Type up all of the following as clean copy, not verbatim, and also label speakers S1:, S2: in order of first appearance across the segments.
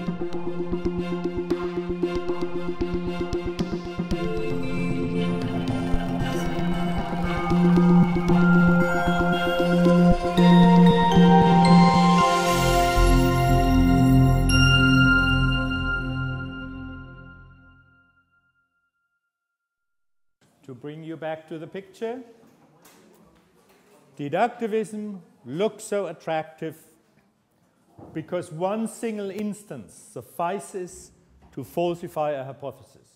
S1: To bring you back to the picture, deductivism looks so attractive because one single instance suffices to falsify a hypothesis.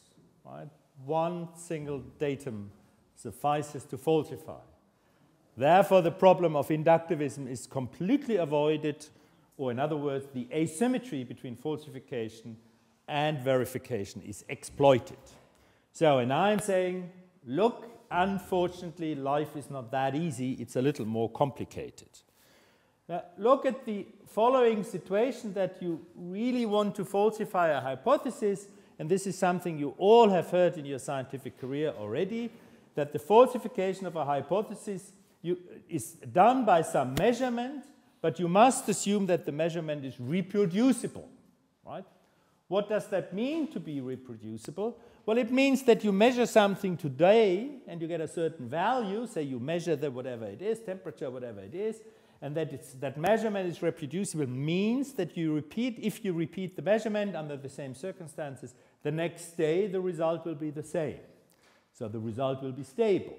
S1: Right? One single datum suffices to falsify. Therefore, the problem of inductivism is completely avoided, or in other words, the asymmetry between falsification and verification is exploited. So, and I'm saying, look, unfortunately, life is not that easy. It's a little more complicated. Now, look at the following situation that you really want to falsify a hypothesis, and this is something you all have heard in your scientific career already, that the falsification of a hypothesis is done by some measurement, but you must assume that the measurement is reproducible, right? What does that mean, to be reproducible? Well, it means that you measure something today and you get a certain value, say you measure the whatever it is, temperature, whatever it is, and that measurement is reproducible means that you repeat, if you repeat the measurement under the same circumstances, the next day the result will be the same. So the result will be stable,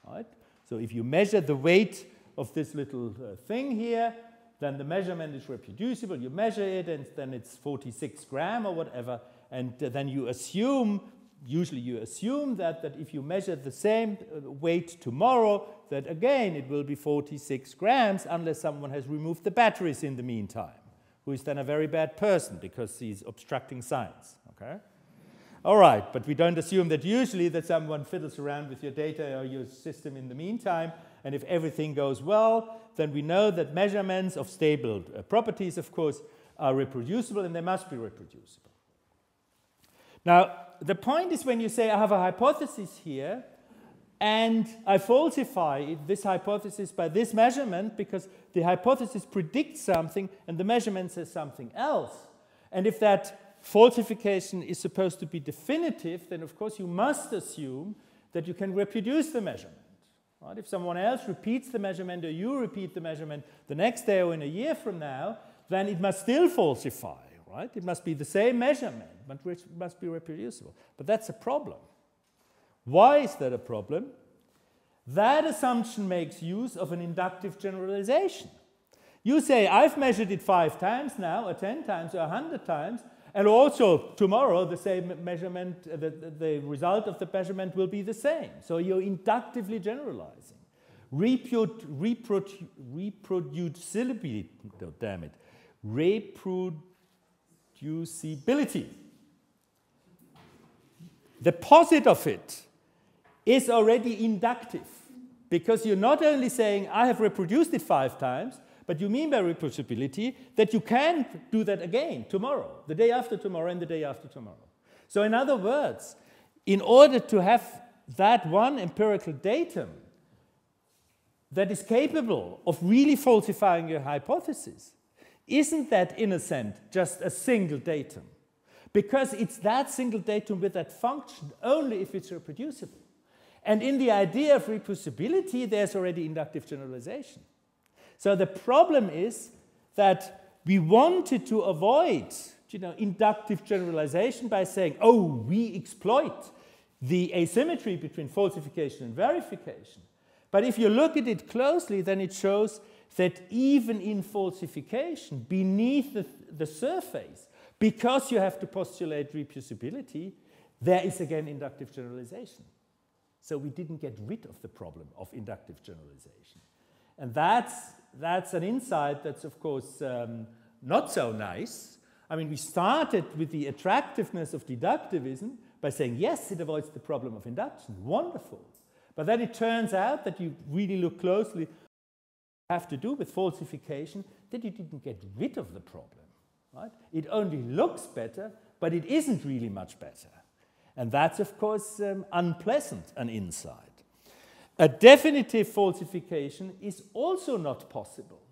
S1: right? So if you measure the weight of this little thing here, then the measurement is reproducible. You measure it, and then it's 46 grams or whatever, and then you assume, usually you assume that if you measure the same weight tomorrow, that again it will be 46 grams unless someone has removed the batteries in the meantime, who is then a very bad person because he's obstructing science, okay? All right, but we don't assume that usually that someone fiddles around with your data or your system in the meantime, and if everything goes well, then we know that measurements of stable properties, of course, are reproducible, and they must be reproducible. Now, the point is when you say I have a hypothesis here, and I falsify this hypothesis by this measurement because the hypothesis predicts something and the measurement says something else. And if that falsification is supposed to be definitive, then of course you must assume that you can reproduce the measurement. Right? If someone else repeats the measurement or you repeat the measurement the next day or in a year from now, then it must still falsify. Right? It must be the same measurement, but it must be reproducible. But that's a problem. Why is that a problem? That assumption makes use of an inductive generalization. You say, I've measured it 5 times now, or 10 times, or 100 times, and also tomorrow the same measurement, the result of the measurement will be the same. So you're inductively generalizing. Reproducibility, oh, damn it. Reproducibility. The posit of it is already inductive, because you're not only saying, I have reproduced it 5 times, but you mean by reproducibility that you can do that again tomorrow, the day after tomorrow, and the day after tomorrow. So in other words, in order to have that one empirical datum that is capable of really falsifying your hypothesis, isn't that, in a sense, just a single datum? Because it's that single datum with that function only if it's reproducible. And in the idea of reproducibility, there's already inductive generalization. So the problem is that we wanted to avoid, inductive generalization by saying, oh, we exploit the asymmetry between falsification and verification. But if you look at it closely, then it shows that even in falsification, beneath the surface, because you have to postulate reproducibility, there is again inductive generalization. So we didn't get rid of the problem of inductive generalization. And that's an insight that's, of course, not so nice. I mean, we started with the attractiveness of deductivism by saying, yes, it avoids the problem of induction. Wonderful. But then it turns out that you really look closely have to do with falsification, that you didn't get rid of the problem. Right? It only looks better, but it isn't really much better. And that's, of course, unpleasant, an insight. A definitive falsification is also not possible,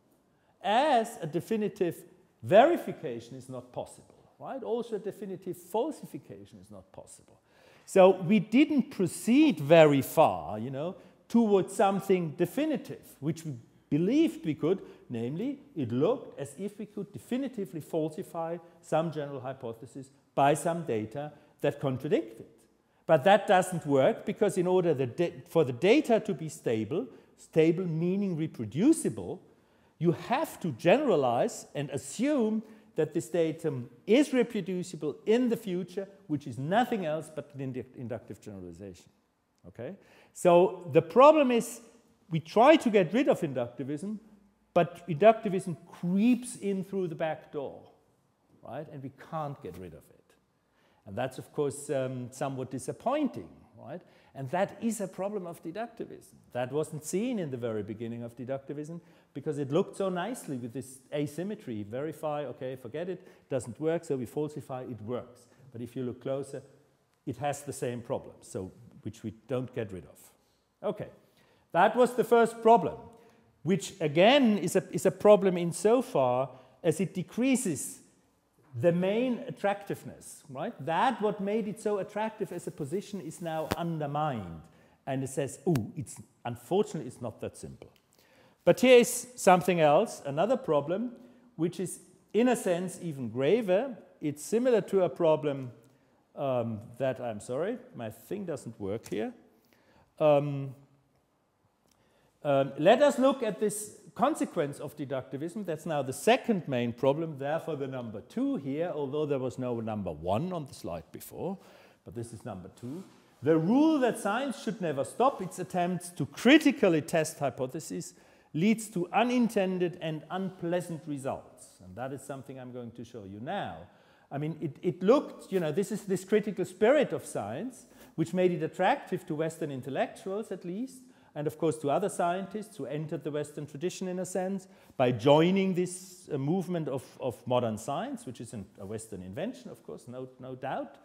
S1: as a definitive verification is not possible. right? Also, definitive falsification is not possible. So we didn't proceed very far, you know, towards something definitive, which we believed we could, namely, it looked as if we could definitively falsify some general hypothesis by some data that contradict it. But that doesn't work because in order for the data to be stable, stable meaning reproducible, you have to generalize and assume that this datum is reproducible in the future, which is nothing else but an inductive generalization. Okay? So the problem is we try to get rid of inductivism, but inductivism creeps in through the back door, right? And we can't get rid of it. And that's, of course, somewhat disappointing, right? And that is a problem of deductivism. That wasn't seen in the very beginning of deductivism because it looked so nicely with this asymmetry. Verify, okay, forget it, doesn't work, so we falsify, it works. But if you look closer, it has the same problem, so which we don't get rid of. Okay, that was the first problem, which again is a problem insofar as it decreases the main attractiveness, right? That what made it so attractive as a position is now undermined. And it says, oh, unfortunately, it's not that simple. But here is something else, another problem, which is in a sense even graver. It's similar to a problem that, I'm sorry, my thing doesn't work here. Let us look at this consequence of deductivism. That's now the second main problem, therefore the number 2 here, although there was no number 1 on the slide before, but this is number 2. The rule that science should never stop its attempts to critically test hypotheses leads to unintended and unpleasant results. And that is something I'm going to show you now. I mean, it looked, you know, this is this critical spirit of science, which made it attractive to Western intellectuals at least, and of course to other scientists who entered the Western tradition in a sense by joining this movement of modern science, which is a Western invention, of course, no doubt.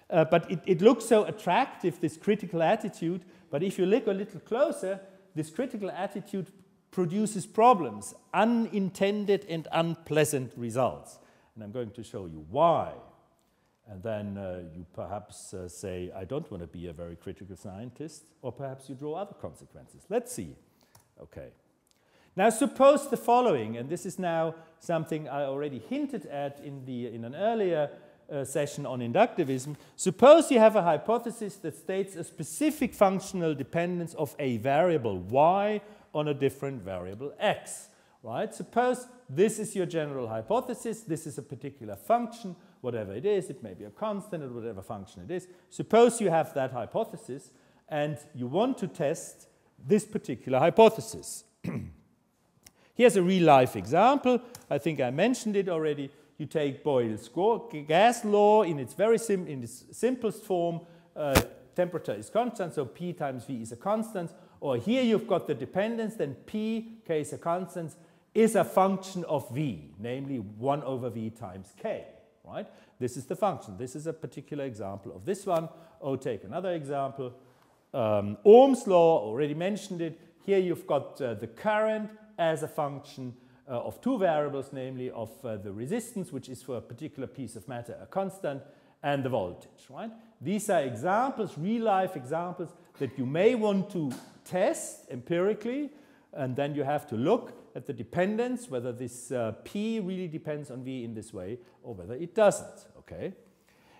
S1: But it looks so attractive, this critical attitude, but if you look a little closer, this critical attitude produces problems, unintended and unpleasant results. And I'm going to show you why. And then you perhaps say, I don't want to be a very critical scientist, or perhaps you draw other consequences. Let's see. Okay. Now suppose the following, and this is now something I already hinted at in an earlier session on inductivism. Suppose you have a hypothesis that states a specific functional dependence of a variable y on a different variable x. Right? Suppose this is your general hypothesis, this is a particular function, whatever it is, it may be a constant or whatever function it is. Suppose you have that hypothesis and you want to test this particular hypothesis. Here's a real-life example. I think I mentioned it already. You take Boyle's gas law in its simplest form. Temperature is constant, so P times V is a constant. Or here you've got the dependence, then P, K is a constant, is a function of V, namely 1 over V times K. Right? This is the function. This is a particular example of this one. Oh, take another example. Ohm's law, already mentioned it. Here you've got the current as a function of 2 variables, namely of the resistance, which is for a particular piece of matter a constant, and the voltage. Right? These are examples, real-life examples, that you may want to test empirically, and then you have to look at the dependence, whether this P really depends on V in this way or whether it doesn't. Okay?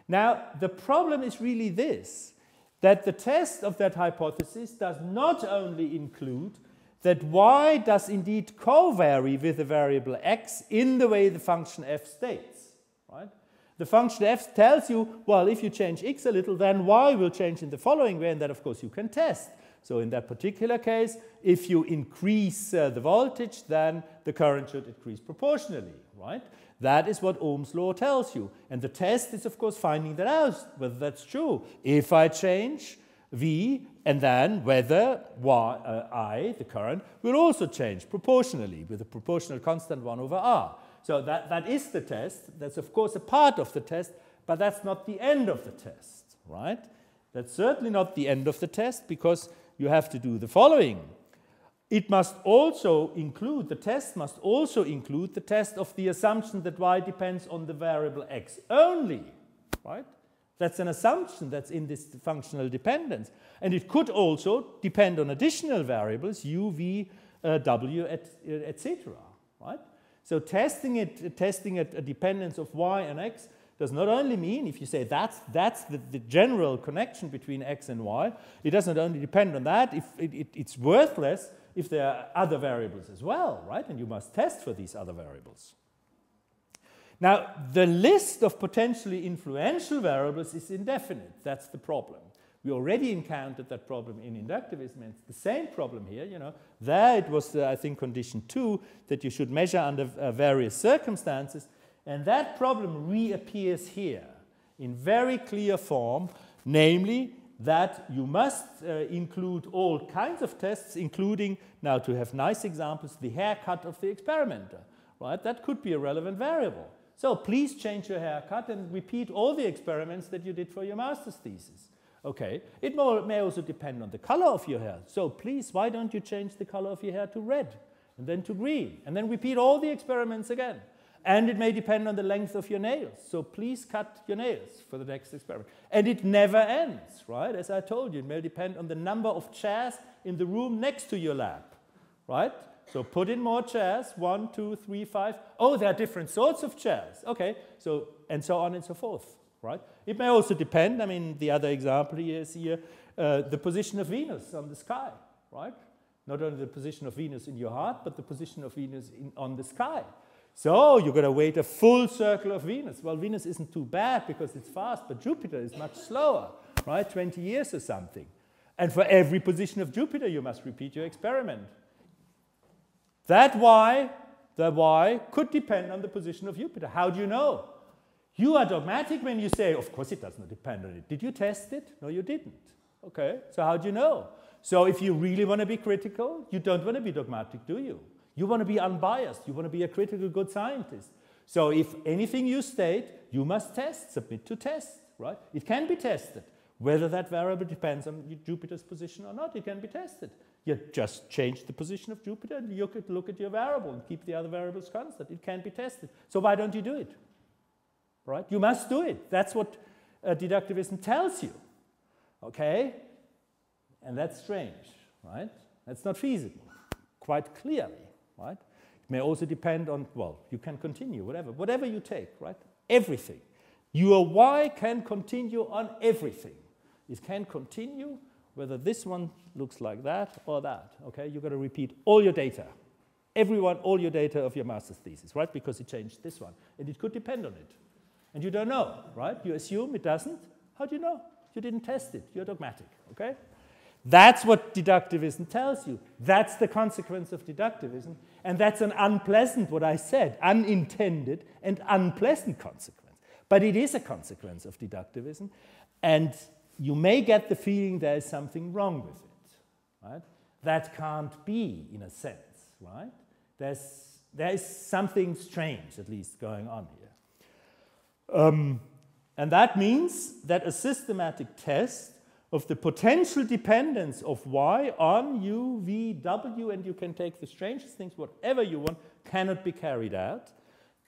S1: Now, the problem is really this, that the test of that hypothesis does not only include that y does indeed co-vary with the variable x in the way the function f states. Right? The function f tells you, well, if you change x a little, then y will change in the following way, and that, of course, you can test. So in that particular case, if you increase the voltage, then the current should increase proportionally, right? That is what Ohm's law tells you. And the test is, of course, finding that out, whether that's true. If I change V, and then whether I, the current, will also change proportionally with a proportional constant 1 over R. So that is the test. That's, of course, a part of the test, but that's not the end of the test, right? That's certainly not the end of the test, because you have to do the following. it must also include, the test must also include the test of the assumption that y depends on the variable x only, right? That's an assumption that's in this functional dependence. And it could also depend on additional variables, u, v, w, etc., right? So testing a dependence of y and x does not only mean, if you say that's the general connection between x and y, it doesn't only depend on that, if it's worthless if there are other variables as well, right? And you must test for these other variables. Now, the list of potentially influential variables is indefinite. That's the problem. We already encountered that problem in inductivism, and it's the same problem here. You know, there it was, I think, condition 2, that you should measure under various circumstances, and that problem reappears here in very clear form, namely that you must include all kinds of tests, including, now to have nice examples, the haircut of the experimenter, right? That could be a relevant variable. So please change your haircut and repeat all the experiments that you did for your master's thesis. Okay, it may also depend on the color of your hair. So please, why don't you change the color of your hair to red and then to green and then repeat all the experiments again? And it may depend on the length of your nails. So please cut your nails for the next experiment. And it never ends, right? As I told you, it may depend on the number of chairs in the room next to your lab, right? So put in more chairs, 1, 2, 3, 5. Oh, there are different sorts of chairs. Okay, so, and so on and so forth, right? It may also depend, I mean, the other example here is the position of Venus on the sky, right? Not only the position of Venus in your heart, but the position of Venus on the sky. So you're going to wait a full circle of Venus. Well, Venus isn't too bad because it's fast, but Jupiter is much slower, right? 20 years or something. And for every position of Jupiter, you must repeat your experiment. That y, the y, could depend on the position of Jupiter. How do you know? You are dogmatic when you say, of course it does not depend on it. Did you test it? No, you didn't. Okay, so how do you know? So if you really want to be critical, you don't want to be dogmatic, do you? You want to be unbiased. You want to be a critical good scientist. So if anything you state, you must test, submit to test, right? It can be tested. Whether that variable depends on Jupiter's position or not, it can be tested. You just change the position of Jupiter and you could look at your variable and keep the other variables constant. It can be tested. So why don't you do it? Right? You must do it. That's what deductivism tells you. Okay? And that's strange, right? That's not feasible, quite clearly, right? It may also depend on, well, you can continue, whatever you take, right? Everything. Your y can continue on everything. It can continue whether this one looks like that or that, okay? You've got to repeat all your data. Everyone, all your data of your master's thesis, right? Because it changed this one. And it could depend on it. And you don't know, right? You assume it doesn't. How do you know? You didn't test it. You're dogmatic, okay? That's what deductivism tells you. That's the consequence of deductivism. And that's an unpleasant, what I said, unintended and unpleasant consequence. But it is a consequence of deductivism. And you may get the feeling there is something wrong with it, right? That can't be, in a sense, right? There is something strange, at least, going on here. And that means that a systematic test of the potential dependence of y on u, v, w, and you can take the strangest things, whatever you want, cannot be carried out.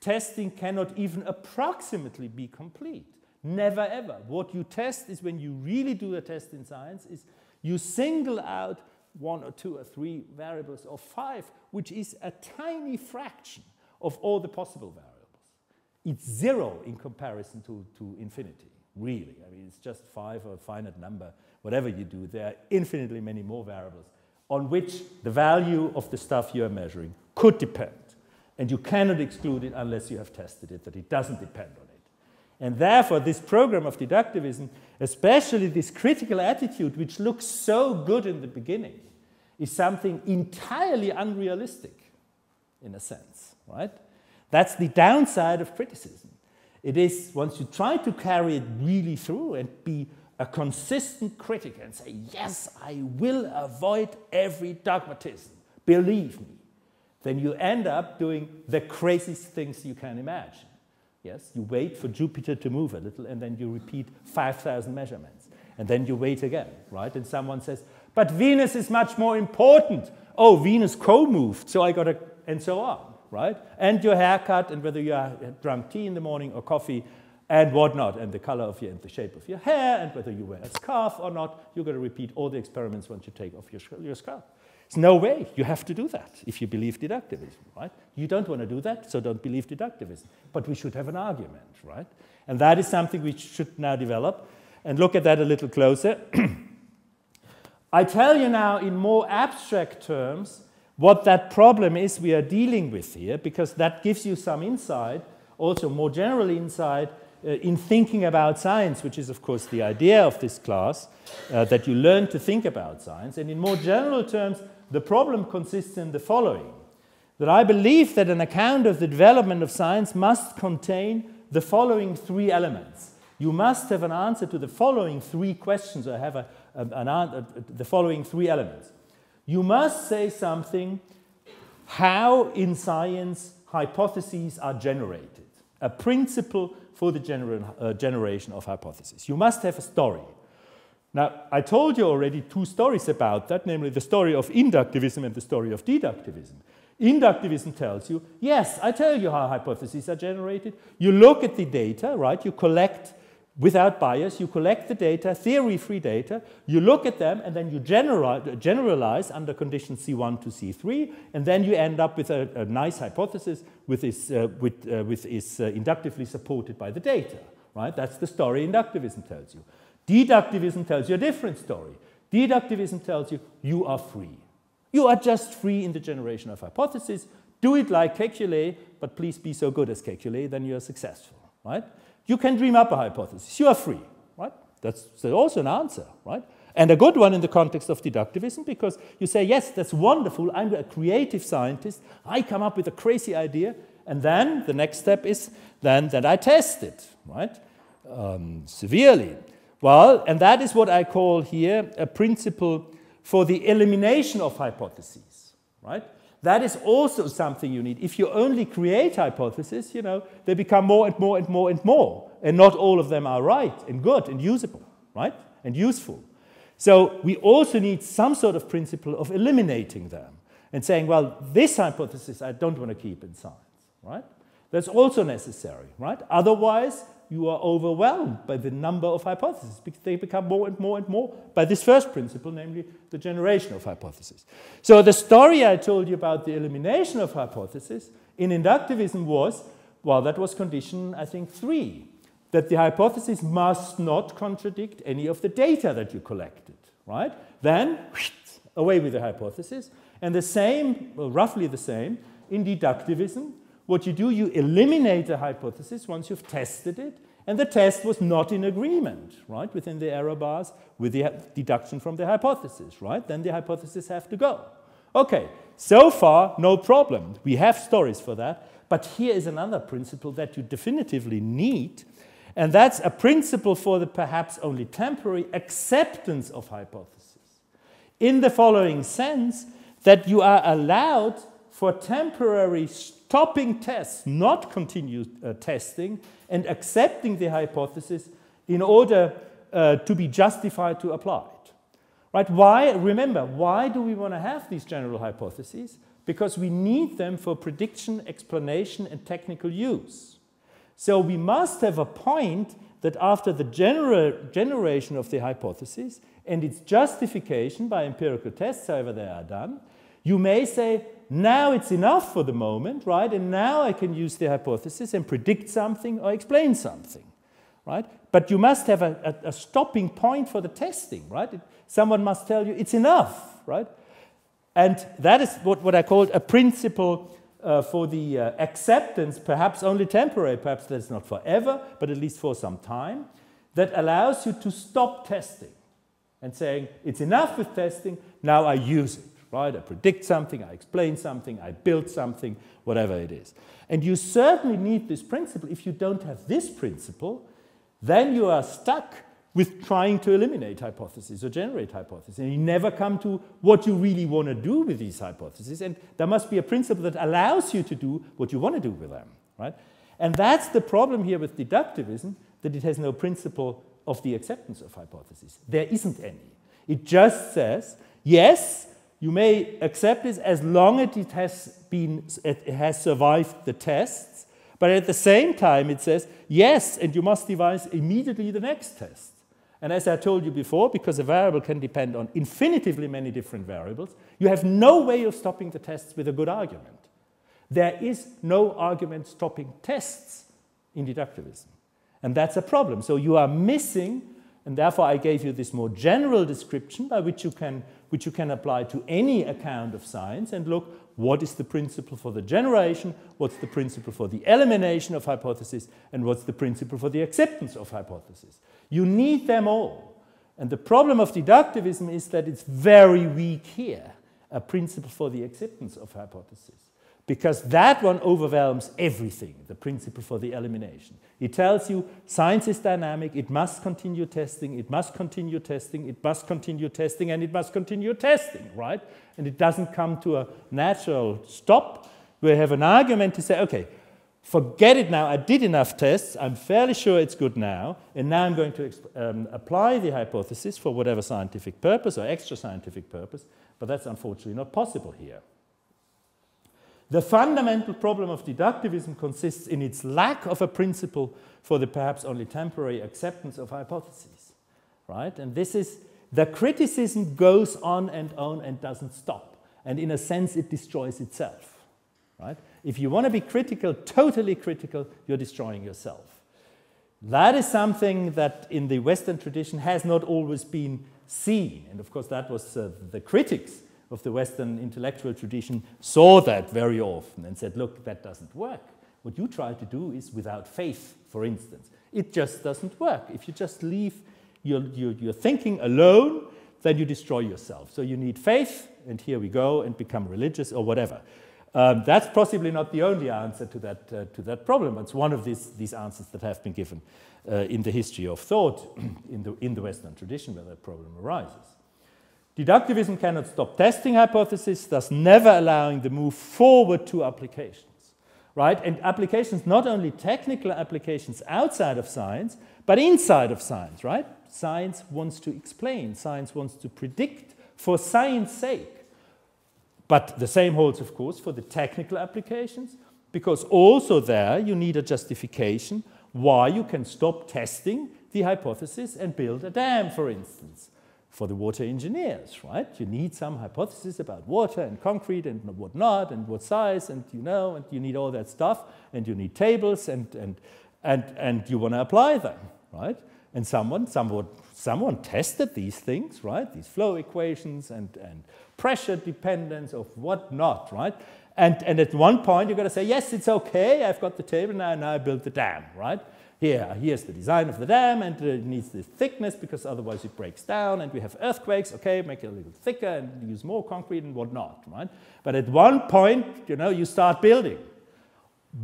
S1: Testing cannot even approximately be complete. Never ever. What you test is, when you really do a test in science, is you single out 1 or 2 or 3 variables or 5, which is a tiny fraction of all the possible variables. It's 0 in comparison to infinity, really. I mean, it's just 5 or a finite number. Whatever you do, there are infinitely many more variables on which the value of the stuff you are measuring could depend. And you cannot exclude it unless you have tested it, that it doesn't depend on it. And therefore, this program of deductivism, especially this critical attitude, which looks so good in the beginning, is something entirely unrealistic, in a sense, right? That's the downside of criticism. It is, once you try to carry it really through and be a consistent critic and say, yes, I will avoid every dogmatism, believe me, then you end up doing the craziest things you can imagine. Yes, you wait for Jupiter to move a little, and then you repeat 5,000 measurements. And then you wait again, right? And someone says, But Venus is much more important. Oh, Venus co-moved, so I got to, and so on, right? And your haircut, and whether you drunk tea in the morning or coffee, and whatnot, and the color of your, and the shape of your hair, and whether you wear a scarf or not. You're going to repeat all the experiments once you take off your scarf. There's no way. You have to do that if you believe deductivism, right? You don't want to do that, so don't believe deductivism. But we should have an argument, right? And that is something we should now develop and look at that a little closer. I tell you now in more abstract terms what that problem is we are dealing with here, because that gives you some insight, also more general insight, in thinking about science, which is, of course, the idea of this class, that you learn to think about science. And in more general terms, the problem consists in the following, that I believe that an account of the development of science must contain the following three elements. You must have an answer to the following three questions, or have the following three elements. You must say something how in science hypotheses are generated, a principle for the generation of hypotheses. You must have a story. Now, I told you already two stories about that, namely the story of inductivism and the story of deductivism. Inductivism tells you, yes, I tell you how hypotheses are generated. You look at the data, right? You collect, without bias, you collect the data, theory-free data, you look at them, and then you generalize under conditions C1 to C3, and then you end up with a nice hypothesis which is inductively supported by the data, right? That's the story inductivism tells you. Deductivism tells you a different story. Deductivism tells you you are free. You are just free in the generation of hypotheses. Do it like Kekulé, but please be so good as Kekulé, then you are successful, right? You can dream up a hypothesis. You are free, right? That's also an answer, right? And a good one in the context of deductivism, because you say, yes, that's wonderful. I'm a creative scientist. I come up with a crazy idea. And then the next step is then that I test it, right? Severely. Well, and that is what I call here a principle for the elimination of hypotheses, right? That is also something you need. If you only create hypotheses, you know, they become more and more and more and more. And not all of them are right and good and usable, right? And useful. So we also need some sort of principle of eliminating them and saying, well, this hypothesis I don't want to keep in science, right? That's also necessary, right? Otherwise, you are overwhelmed by the number of hypotheses because they become more and more and more by this first principle, namely the generation of hypotheses. So the story I told you about the elimination of hypotheses in inductivism was, well, that was condition, I think, 3, that the hypothesis must not contradict any of the data that you collected, right? Then, away with the hypothesis. And the same, well, roughly the same, in deductivism. What you do, you eliminate the hypothesis once you've tested it, and the test was not in agreement, right, within the error bars with the deduction from the hypothesis, right? Then the hypothesis have to go. Okay, so far, no problem. We have stories for that, but here is another principle that you definitively need, and that's a principle for the perhaps only temporary acceptance of hypotheses, in the following sense that you are allowed for temporary stopping tests, not continue testing, and accepting the hypothesis in order to be justified to apply it. Right? Why? Remember, why do we want to have these general hypotheses? Because we need them for prediction, explanation, and technical use. So we must have a point that after the generation of the hypothesis and its justification by empirical tests, however they are done, you may say, now it's enough for the moment, right? And now I can use the hypothesis and predict something or explain something, right? But you must have a stopping point for the testing, right? Someone must tell you it's enough, right? And that is what I call a principle for the acceptance, perhaps only temporary, perhaps that's not forever, but at least for some time, that allows you to stop testing and saying, it's enough with testing, now I use it. Right? I predict something, I explain something, I build something, whatever it is. And you certainly need this principle. If you don't have this principle, then you are stuck with trying to eliminate hypotheses or generate hypotheses. And you never come to what you really want to do with these hypotheses. And there must be a principle that allows you to do what you want to do with them. Right? And that's the problem here with deductivism, that it has no principle of the acceptance of hypotheses. There isn't any. It just says, yes, you may accept this as long as it has survived the tests, but at the same time it says, yes, and you must devise immediately the next test. And as I told you before, because a variable can depend on infinitively many different variables, you have no way of stopping the tests with a good argument. There is no argument stopping tests in deductivism. And that's a problem. So you are missing, and therefore I gave you this more general description by which you can apply to any account of science and look, what is the principle for the generation, what's the principle for the elimination of hypotheses, and what's the principle for the acceptance of hypotheses. You need them all. And the problem of deductivism is that it's very weak here, a principle for the acceptance of hypotheses. Because that one overwhelms everything, the principle for the elimination. It tells you science is dynamic, it must continue testing, it must continue testing, it must continue testing, and it must continue testing, right? And it doesn't come to a natural stop. We have an argument to say, okay, forget it now, I did enough tests, I'm fairly sure it's good now, and now I'm going to apply the hypothesis for whatever scientific purpose or extra scientific purpose, but that's unfortunately not possible here. The fundamental problem of deductivism consists in its lack of a principle for the perhaps only temporary acceptance of hypotheses, right? And this is, the criticism goes on and doesn't stop. And in a sense, it destroys itself, right? If you want to be critical, totally critical, you're destroying yourself. That is something that in the Western tradition has not always been seen. And of course, that was the critics of the Western intellectual tradition saw that very often and said, look, that doesn't work. What you try to do is without faith, for instance. It just doesn't work. If you just leave your thinking alone, then you destroy yourself. So you need faith, and here we go, and become religious or whatever. That's possibly not the only answer to that problem. It's one of these answers that have been given in the history of thought in the Western tradition where that problem arises. Deductivism cannot stop testing hypotheses, thus never allowing the move forward to applications, right? And applications, not only technical applications outside of science, but inside of science, right? Science wants to explain, science wants to predict for science sake. But the same holds, of course, for the technical applications, because also there you need a justification why you can stop testing the hypothesis and build a dam, for instance. For the water engineers, right? You need some hypothesis about water and concrete and whatnot and what size, and you need all that stuff, and you need tables, and you want to apply them, right? And someone tested these things, right? These flow equations and pressure dependence of whatnot, right? And at one point you're going to say, yes, it's okay, I've got the table now I build the dam, right? Here's the design of the dam, and it needs this thickness because otherwise it breaks down, and we have earthquakes, okay, make it a little thicker and use more concrete and whatnot, right? But at one point, you start building.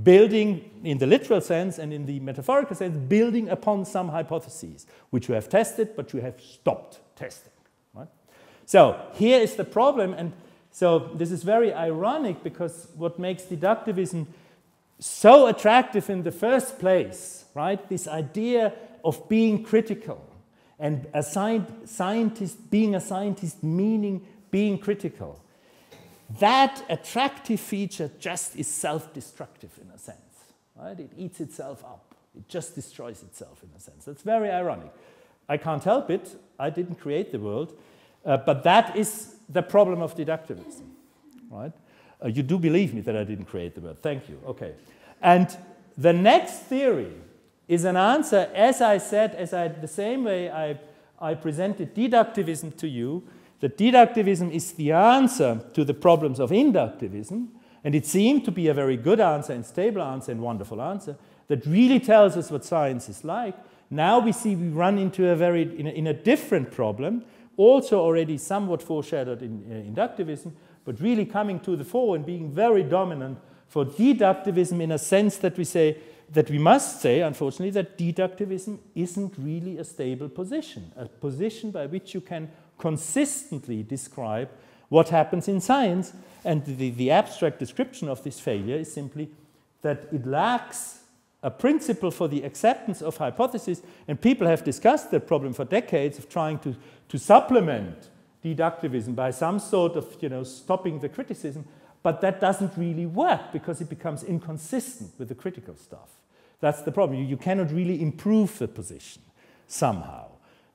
S1: Building in the literal sense and in the metaphorical sense, building upon some hypotheses, which you have tested, but you have stopped testing, right? So here is the problem, and so this is very ironic because what makes deductivism so attractive in the first place, right? This idea of being critical and being a scientist meaning being critical. That attractive feature just is self-destructive in a sense, right? It eats itself up. It just destroys itself in a sense. That's very ironic. I can't help it. I didn't create the world. But that is the problem of deductivism, right? You do believe me that I didn't create the world. Thank you. Okay. And the next theory is an answer, as I said, the same way I presented deductivism to you, that deductivism is the answer to the problems of inductivism, and it seemed to be a very good answer and stable answer and wonderful answer that really tells us what science is like. Now we see we run into in a different problem, also already somewhat foreshadowed in inductivism, but really coming to the fore and being very dominant for deductivism in a sense that we must say, unfortunately, that deductivism isn't really a stable position, a position by which you can consistently describe what happens in science. And the abstract description of this failure is simply that it lacks a principle for the acceptance of hypotheses, and people have discussed that problem for decades of trying to supplement deductivism by some sort of, stopping the criticism, but that doesn't really work because it becomes inconsistent with the critical stuff. That's the problem. You cannot really improve the position somehow.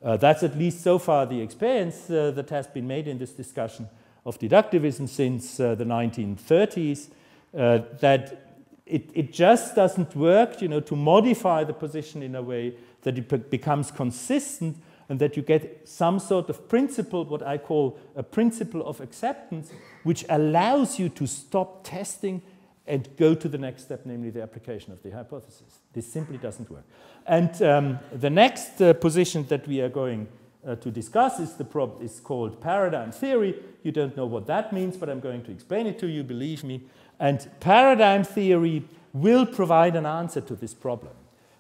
S1: That's at least so far the experience that has been made in this discussion of deductivism since the 1930s, that it just doesn't work, to modify the position in a way that it becomes consistent and that you get some sort of principle, what I call a principle of acceptance, which allows you to stop testing and go to the next step, namely the application of the hypothesis. This simply doesn't work. And the next position that we are going to discuss is called paradigm theory. You don't know what that means, but I'm going to explain it to you, believe me. And paradigm theory will provide an answer to this problem.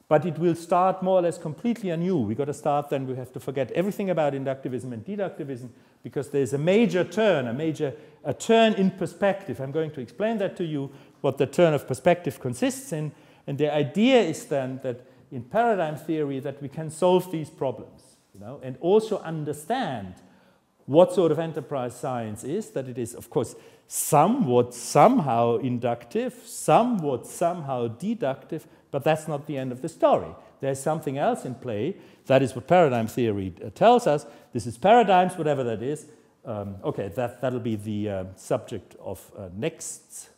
S1: But it will start more or less completely anew. We've got to start, then we have to forget everything about inductivism and deductivism, because there's a major turn, a turn in perspective. I'm going to explain that to you, what the turn of perspective consists in. And the idea is then that in paradigm theory that we can solve these problems, and also understand what sort of enterprise science is, that it is, of course, somewhat somehow inductive, somewhat somehow deductive, but that's not the end of the story. There's something else in play. That is what paradigm theory tells us. This is paradigms, whatever that is. Okay, that'll be the subject of next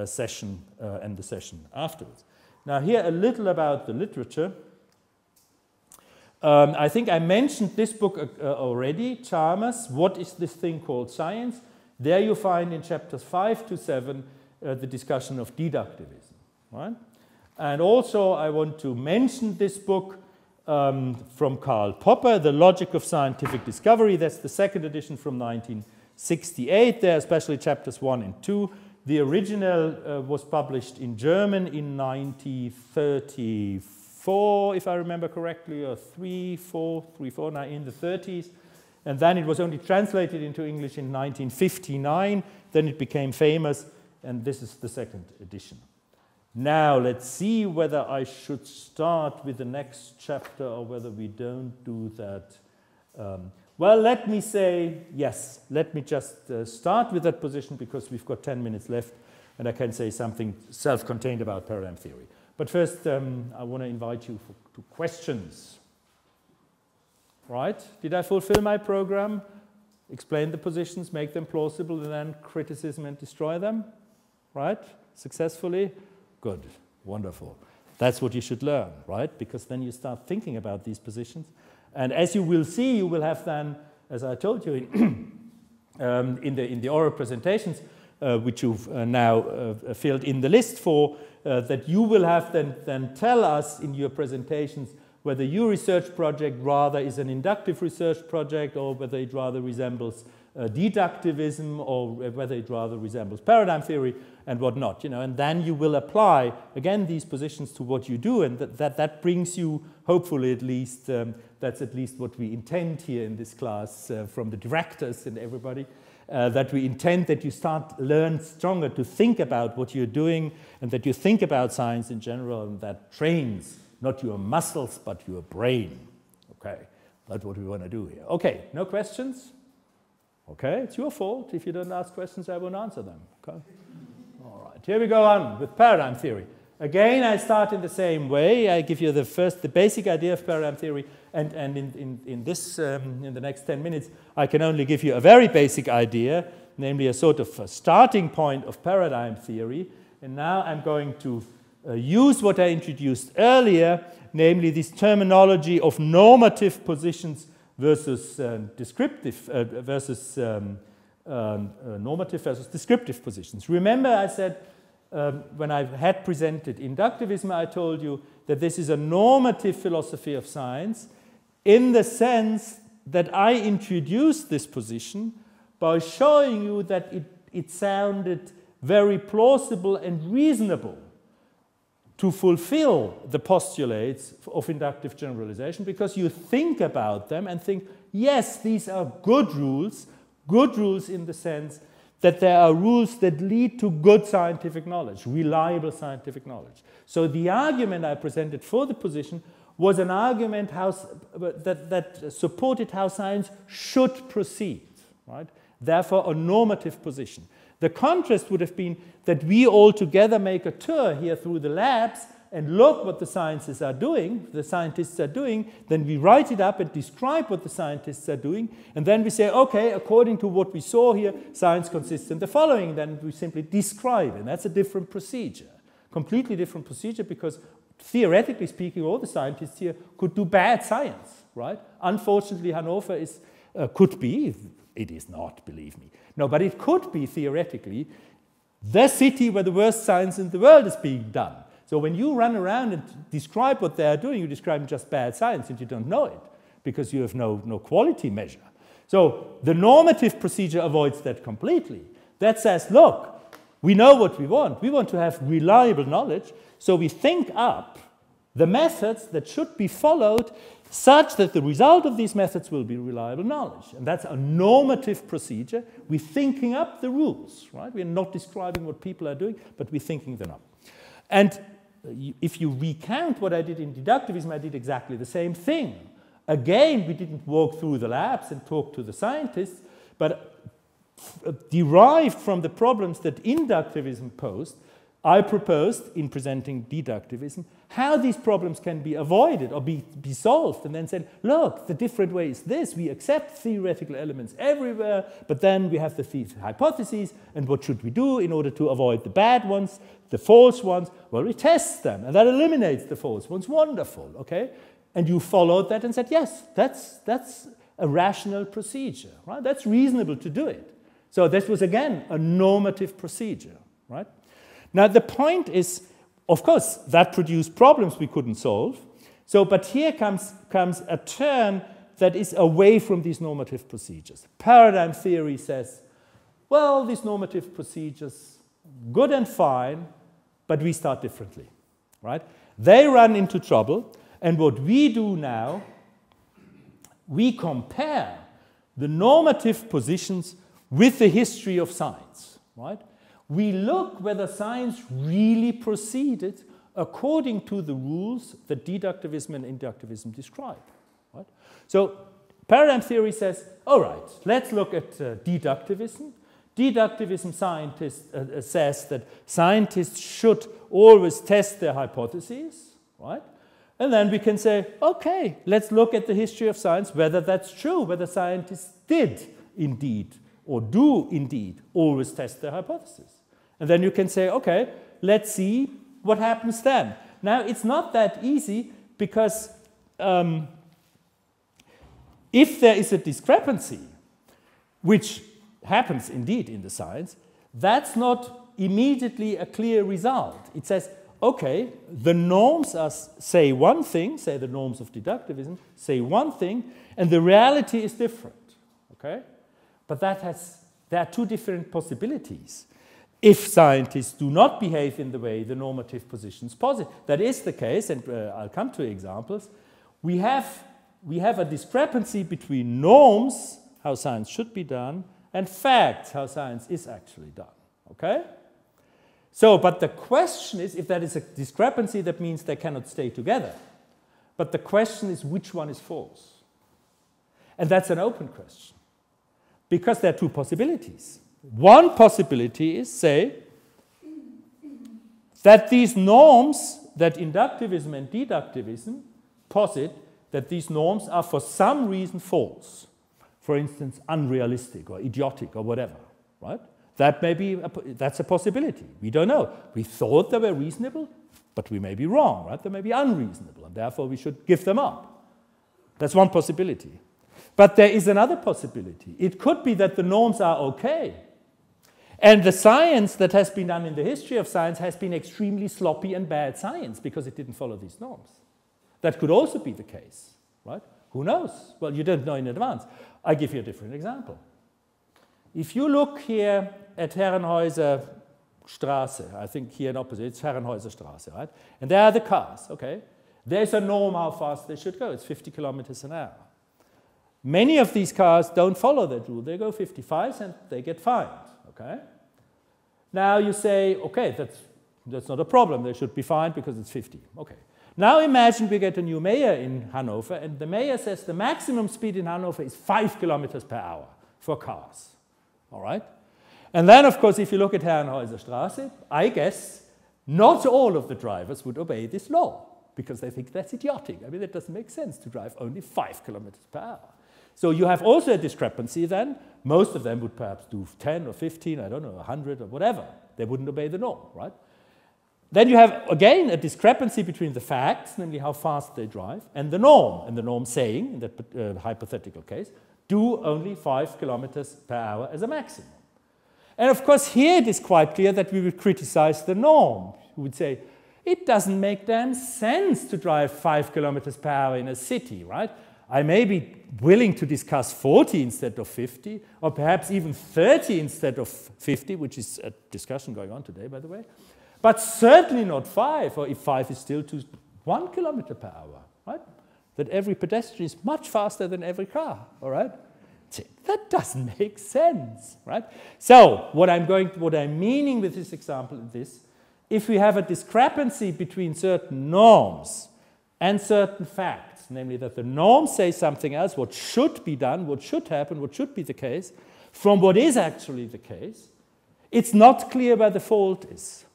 S1: session and the session afterwards. Now here a little about the literature. I think I mentioned this book already, Chalmers, What is this thing called science? There you find in chapters 5 to 7 the discussion of deductivism. Right? And also I want to mention this book from Karl Popper, The Logic of Scientific Discovery. That's the second edition from 1968. There are especially chapters 1 and 2. The original was published in German in 1934, if I remember correctly, or 34, now in the 30s. And then it was only translated into English in 1959. Then it became famous, and this is the second edition. Now, let's see whether I should start with the next chapter or whether we don't do that. Well, let me say yes. Let me just start with that position because we've got 10 minutes left and I can say something self-contained about paradigm theory. But first, I want to invite you to questions. Right? Did I fulfill my program? Explain the positions, make them plausible, and then criticism and destroy them? Right? Successfully? Good. Wonderful. That's what you should learn, right? Because then you start thinking about these positions. And as you will see, you will have then, as I told you in the oral presentations, which you've now filled in the list for, that you will have then tell us in your presentations whether your research project rather is an inductive research project or whether it rather resembles deductivism or whether it rather resembles paradigm theory and whatnot, and then you will apply again these positions to what you do, and that brings you, hopefully at least, that's at least what we intend here in this class from the directors and everybody, that we intend that you learn stronger to think about what you're doing and that you think about science in general, and that trains not your muscles but your brain. Okay, that's what we want to do here. Okay, no questions? Okay, it's your fault. If you don't ask questions, I won't answer them. Okay. All right, here we go on with paradigm theory. Again, I start in the same way. I give you the basic idea of paradigm theory, and in the next 10 minutes, I can only give you a very basic idea, namely a sort of a starting point of paradigm theory. And now I'm going to use what I introduced earlier, namely this terminology of normative positions versus descriptive normative versus descriptive positions. Remember, I said when I had presented inductivism, I told you that this is a normative philosophy of science in the sense that I introduced this position by showing you that it sounded very plausible and reasonable to fulfill the postulates of inductive generalization, because you think about them and think, yes, these are good rules in the sense that there are rules that lead to good scientific knowledge, reliable scientific knowledge. So the argument I presented for the position was an argument that supported how science should proceed, right? Therefore, a normative position. The contrast would have been that we all together make a tour here through the labs and look what the scientists are doing, then we write it up and describe what the scientists are doing, and then we say, okay, according to what we saw here, science consists in the following, then we simply describe it. And that's a different procedure, completely different procedure, because theoretically speaking, all the scientists here could do bad science, right? Unfortunately, Hannover could be, it is not, believe me. No, but it could be theoretically the city where the worst science in the world is being done. So when you run around and describe what they are doing, you describe just bad science and you don't know it because you have no quality measure. So the normative procedure avoids that completely. That says, look, we know what we want. We want to have reliable knowledge, so we think up the methods that should be followed such that the result of these methods will be reliable knowledge. And that's a normative procedure. We're thinking up the rules, right? We're not describing what people are doing, but we're thinking them up. And if you recount what I did in deductivism, I did exactly the same thing. Again, we didn't walk through the labs and talk to the scientists, but derived from the problems that inductivism posed, I proposed in presenting deductivism how these problems can be avoided or be solved, and then said, look, the different way is this. We accept theoretical elements everywhere, but then we have the hypotheses, and what should we do in order to avoid the bad ones, the false ones? Well, we test them, and that eliminates the false ones. Wonderful, okay? And you followed that and said, yes, that's a rational procedure, right? That's reasonable to do it. So this was, again, a normative procedure, right? Now, the point is, of course, that produced problems we couldn't solve. So, but here comes a turn that is away from these normative procedures. Paradigm theory says, well, these normative procedures, good and fine, but we start differently, right? They run into trouble, and what we do now, we compare the normative positions with the history of science, right? We look whether science really proceeded according to the rules that deductivism and inductivism describe. Right? So paradigm theory says, all right, let's look at deductivism. Deductivism says that scientists should always test their hypotheses, right? And then we can say, okay, let's look at the history of science, whether that's true, whether scientists did indeed or do indeed always test their hypothesis. And then you can say, okay, let's see what happens then. Now, it's not that easy because if there is a discrepancy, which happens indeed in the science, that's not immediately a clear result. It says, okay, the norms say one thing, say the norms of deductivism, say one thing, and the reality is different, okay? But there are two different possibilities. If scientists do not behave in the way the normative positions posit, that is the case, and I'll come to examples, we have a discrepancy between norms, how science should be done, and facts, how science is actually done, okay? So, but the question is, if that is a discrepancy, that means they cannot stay together. But the question is, which one is false? And that's an open question, because there are two possibilities. One possibility is, say, that these norms, that inductivism and deductivism posit that these norms are for some reason false. For instance, unrealistic or idiotic or whatever, right? That may be, that's a possibility. We don't know. We thought they were reasonable, but we may be wrong, right? They may be unreasonable, and therefore we should give them up. That's one possibility. But there is another possibility. It could be that the norms are okay, and the science that has been done in the history of science has been extremely sloppy and bad science because it didn't follow these norms. That could also be the case, right? Who knows? Well, you don't know in advance. I give you a different example. If you look here at Herrenhäuser Straße, I think here in opposite, it's Herrenhäuser Straße, right? And there are the cars, okay? There's a norm how fast they should go. It's 50 kilometers an hour. Many of these cars don't follow that rule. They go 55 and they get fined, okay? Now you say, okay, that's not a problem. They should be fine because it's 50. Okay. Now imagine we get a new mayor in Hanover, and the mayor says the maximum speed in Hanover is 5 kilometers per hour for cars. All right? And then, of course, if you look at Herrenhäuser Straße, I guess not all of the drivers would obey this law because they think that's idiotic. I mean, it doesn't make sense to drive only 5 kilometers per hour. So you have also a discrepancy then. Most of them would perhaps do 10 or 15, I don't know, 100 or whatever. They wouldn't obey the norm, right? Then you have, again, a discrepancy between the facts, namely how fast they drive, and the norm saying, in that hypothetical case, do only 5 kilometers per hour as a maximum. And of course, here it is quite clear that we would criticize the norm. We would say, it doesn't make damn sense to drive 5 kilometers per hour in a city, right? I may be willing to discuss 40 instead of 50, or perhaps even 30 instead of 50, which is a discussion going on today, by the way. But certainly not 5, or if 5 is still 1 kilometer per hour, right? That every pedestrian is much faster than every car, all right? That doesn't make sense, right? So what I'm meaning with this example is this: if we have a discrepancy between certain norms and certain facts, namely that the norms say something else, what should be done, what should happen, what should be the case, from what is actually the case, it's not clear where the fault is.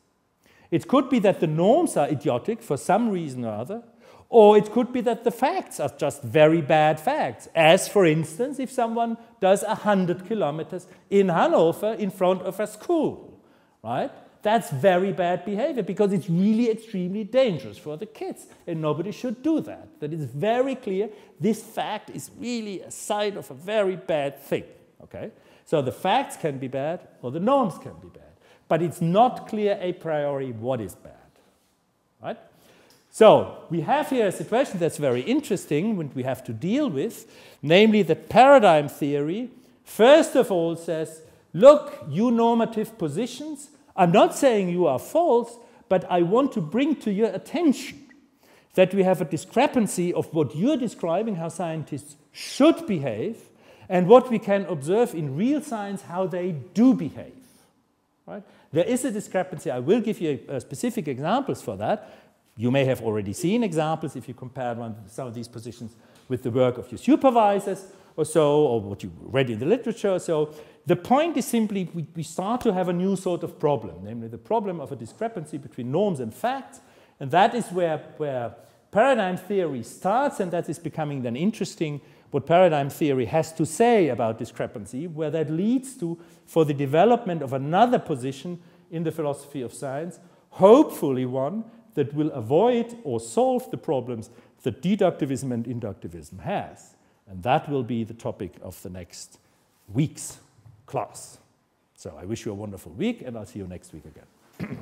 S1: It could be that the norms are idiotic for some reason or other, or it could be that the facts are just very bad facts, as, for instance, if someone does 100 kilometers in Hanover in front of a school, right? That's very bad behavior because it's really extremely dangerous for the kids, and nobody should do that. That is very clear. This fact is really a sign of a very bad thing, okay? So the facts can be bad, or the norms can be bad. But it's not clear a priori what is bad, right? So we have here a situation that's very interesting when we have to deal with, namely that paradigm theory, first of all says, look, you normative positions, I'm not saying you are false, but I want to bring to your attention that we have a discrepancy of what you're describing, how scientists should behave, and what we can observe in real science, how they do behave, right? There is a discrepancy. I will give you specific examples for that. You may have already seen examples if you compare some of these positions with the work of your supervisors or so, or what you read in the literature or so. The point is simply we start to have a new sort of problem, namely the problem of a discrepancy between norms and facts, and that is where paradigm theory starts, and that is becoming then interesting what paradigm theory has to say about discrepancy, where that leads to, for the development of another position in the philosophy of science, hopefully one that will avoid or solve the problems that deductivism and inductivism has. And that will be the topic of the next week's class. So I wish you a wonderful week, and I'll see you next week again.